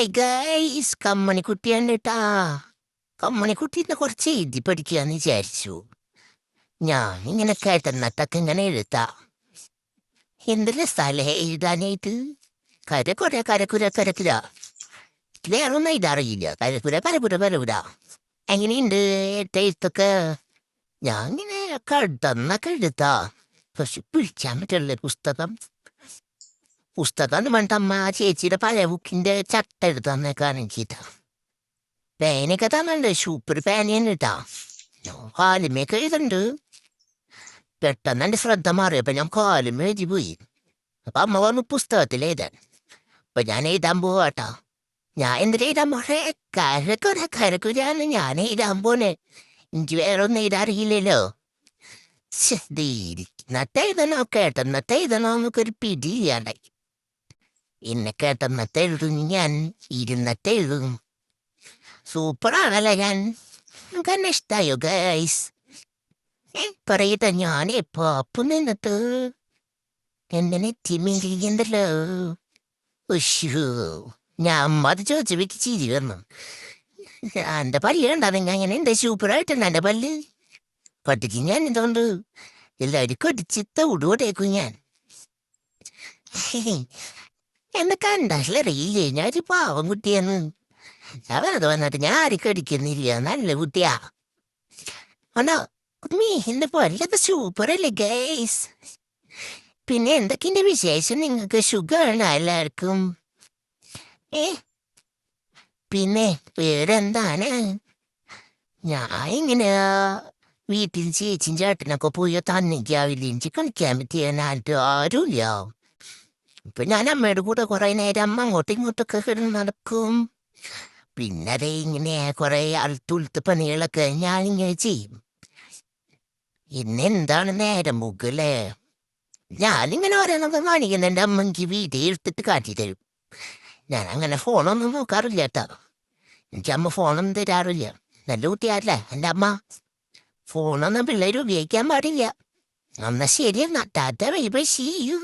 Hi guys, കമ്മണിക്കുട്ടിയാണ് കേട്ടാ. കമ്മണിക്കുട്ടീനെ കുറച്ച് എഴുതി പഠിക്കാന്ന് വിചാരിച്ചു. ഞാൻ ഇങ്ങനെ കേട്ടെന്നിട്ടൊക്കെ ഇങ്ങനെ എഴുതാ. എന്തെല്ലാം സ്ഥലേ എഴുതാനായിട്ട്. കരക്കുര കരക്കുര കരക്കുര. വേറൊന്നും എഴുതാറിയില്ല. കരക്കുര കരക്കുര കരകുര. എങ്ങനെയുണ്ട് എഴുത്തൊക്കെ? ഞാൻ ഇങ്ങനെ കഴുതന്നൊക്കെ എഴുതാ. പക്ഷെ പിടിച്ചാൻ പറ്റുള്ള പുസ്തകം എന്ന് പറഞ്ഞിട്ട് അമ്മ ആ ചേച്ചിയുടെ പഴയ ബുക്കിന്റെ ചട്ട എടുത്തന്നേക്കാൻ എനിക്കിട്ടാ. പേനയൊക്കെ തന്നുണ്ട്, സൂപ്പർ പേനയാണ് കേട്ടാ. കാലുമേക്ക് എഴുതുന്നുണ്ട്. പെട്ടെന്ന് എൻ്റെ ശ്രദ്ധ മാറിയപ്പോ ഞാൻ കാലുമേ എഴുതി പോയി. അപ്പൊ അമ്മ പറഞ്ഞു പുസ്തകത്തിൽ എഴുതാൻ. അപ്പൊ ഞാൻ എഴുതാൻ പോവാട്ടാ. ഞാൻ എന്തിനാ എഴുതാൻ പോണേ? കരക്കുര കരക്കുരാന്ന് ഞാൻ എഴുതാൻ പോണേ. എനിക്ക് വേറെ ഒന്നും എഴുതാറിയില്ലല്ലോ. നട്ടെഴുതണോ കേട്ടെന്നട്ടെഴുതണോ എന്നൊക്കെ ഒരു പിടിയില്ലാണ്ടായി. എന്നെ കേട്ടെന്നട്ടെഴുതും, ഞാൻ ഇരുന്നട്ടെഴുതും. സൂപ്പറാണല്ലേ ഞാൻ. നിങ്ങൾക്ക് എന്നെ ഇഷ്ടായോ ഗൈസ്? പറയട്ടെ, ഞാൻ പാപ്പു നിന്നിട്ട് എന്നെ നെറ്റിമേണ്ടല്ലോ. ഉഷു, ഞാൻ അത് ചോദിച്ചു വെക്ക് ചിരി വന്നു. എൻ്റെ പല്ല് കണ്ടാ നിങ്ങൾ അങ്ങനെ ഉണ്ട്, സൂപ്പറായിട്ടുണ്ട് എൻ്റെ പല്ല്. കൊട്ടിക്ക് ഞാൻ ഇതുകൊണ്ട് എല്ലാവരും കൊടിച്ചിത്ത ഉടുകൊടേക്കും ഞാൻ. എന്നെ കണ്ടാലറിയില്ലേ ഞാനൊരു പാവം കുട്ടിയെന്ന്. അവരത് വന്നിട്ട് ഞാൻ ആരും കടിക്കുന്നില്ല, നല്ല കുട്ടിയാ. ആണോ മീ, എന്റെ പല്ലത് സൂപ്പറല്ലേ ഗൈസ്? പിന്നെ എന്തൊക്കെയുണ്ട് വിശേഷം? നിങ്ങൾക്ക് സുഖമാണ് എല്ലാവർക്കും? ഏ പിന്നെ വേറെന്താണ്? ഞാൻ ഇങ്ങനെ വീട്ടിൽ ചേച്ചിയും ചേട്ടനൊക്കെ പോയി തന്നിക്കാവില്ല. എനിക്ക് കളിക്കാൻ പറ്റിയാനായിട്ട് ആരുമില്ല. ഇപ്പൊ ഞാൻ അമ്മയുടെ കൂടെ കുറെ നേരം അമ്മ അങ്ങോട്ടും ഇങ്ങോട്ടൊക്കെ കിടന്ന് നടക്കും. പിന്നെ അതേ ഇങ്ങനെ കുറെ അളുത്തുളുത്ത് പണികളൊക്കെ ഞാനിങ്ങനെ ചെയ്യും. ഇന്നെന്താണ് നേരം മുകലേ? ഞാനിങ്ങനെ ഓരോന്നൊക്കെ കാണിക്കുന്ന എൻ്റെ അമ്മ എനിക്ക് വീട്ടിൽ എടുത്തിട്ട് കാട്ടി തരും. ഞാൻ അങ്ങനെ ഫോണൊന്നും നോക്കാറില്ല കേട്ടോ. എനിക്ക് അമ്മ ഫോണൊന്നും തരാറില്ല. നല്ല കുട്ടിയാറല്ലേ എൻ്റെ അമ്മ. ഫോണൊന്നും പിള്ളേർ ഉപയോഗിക്കാൻ പാടില്ല. എന്നാ ശരി, എന്നാ tata bye bye, see U.